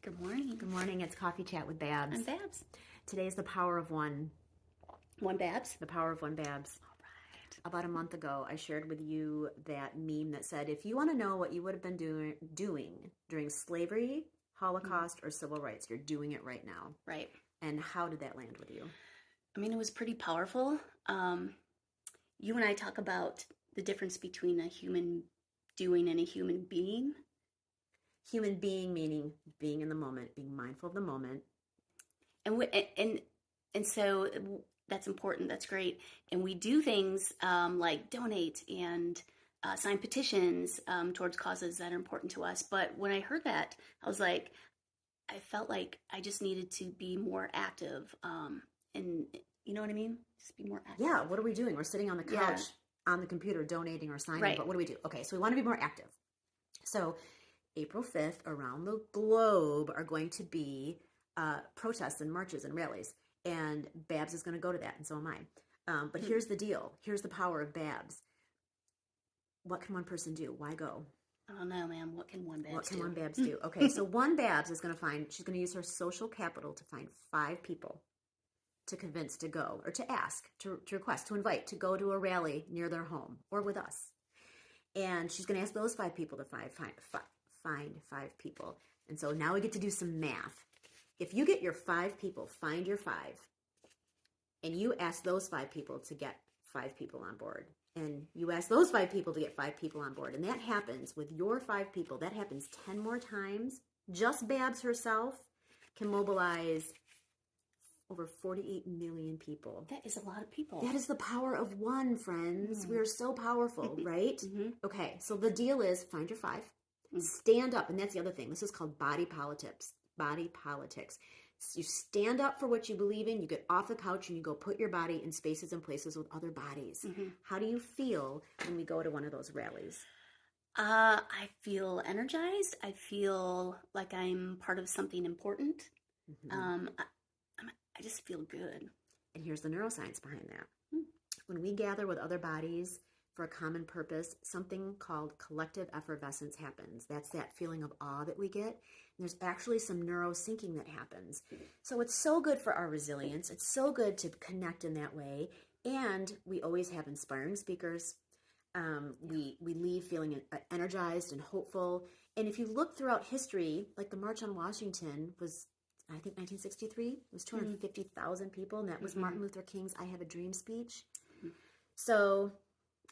Good morning. Good morning. It's Coffee Chat with Babs. I'm Babs. Today's the power of one. One Babs? The power of one Babs. All right. About a month ago, I shared with you that meme that said, if you want to know what you would have been doing during slavery, Holocaust, or civil rights, you're doing it right now. Right. And how did that land with you? I mean, it was pretty powerful. You and I talk about the difference between a human doing and a human being. Human being meaning being in the moment, being mindful of the moment. And so that's important. That's great. And we do things like donate and sign petitions towards causes that are important to us. But when I heard that, I felt like I just needed to be more active. And you know what I mean? Just be more active. Yeah, what are we doing? We're sitting on the couch on the computer donating or signing, but what do we do? Okay, so we want to be more active. So April 5th, around the globe, are going to be protests and marches and rallies. And Babs is going to go to that, and so am I. But here's the deal. Here's the power of Babs. What can one person do? Why go? I don't know, man. What can one Babs do? What can one Babs do? Okay, so one Babs is going to she's going to use her social capital to find 5 people to convince to go, or to ask, to request, to invite, to go to a rally near their home or with us. And she's going to ask those 5 people to find 5 people. And so now we get to do some math. If you get your 5 people, find your 5, and you ask those 5 people to get 5 people on board, and you ask those 5 people to get 5 people on board, and that happens with your 5 people, that happens 10 more times, just Babs herself can mobilize over 48 million people. That is a lot of people. That is the power of one, friends. We are so powerful, right? Okay, so the deal is find your 5, stand up, and that's the other thing. This is called body politics. Body politics. You stand up for what you believe in, you get off the couch, and you go put your body in spaces and places with other bodies. How do you feel when we go to one of those rallies? I feel energized. I feel like I'm part of something important. I just feel good. And here's the neuroscience behind that. When we gather with other bodies for a common purpose, something called collective effervescence happens. That's that feeling of awe that we get. And there's actually some neurosyncing that happens. So it's so good for our resilience. It's so good to connect in that way. And we always have inspiring speakers. We leave feeling energized and hopeful. And if you look throughout history, like the March on Washington was, I think, 1963. It was 250,000 people, and that was Martin Luther King's I Have a Dream speech. So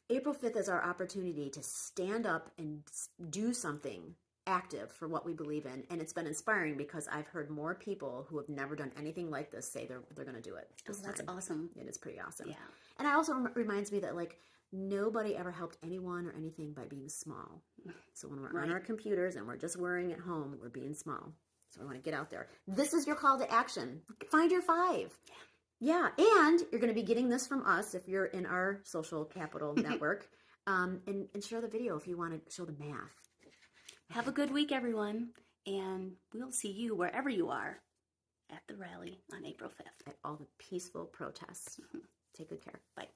April 5th is our opportunity to stand up and do something active for what we believe in. And it's been inspiring because I've heard more people who have never done anything like this say they're going to do it. That's awesome. It is pretty awesome. Yeah. And it also reminds me that, like, nobody ever helped anyone or anything by being small. So when we're on our computers and we're just worrying at home, we're being small. So we want to get out there. This is your call to action. Find your 5. Yeah, and you're going to be getting this from us if you're in our social capital network. And share the video if you want to show the math. Have a good week, everyone. And we'll see you wherever you are at the rally on April 5th. At all the peaceful protests. Take good care. Bye.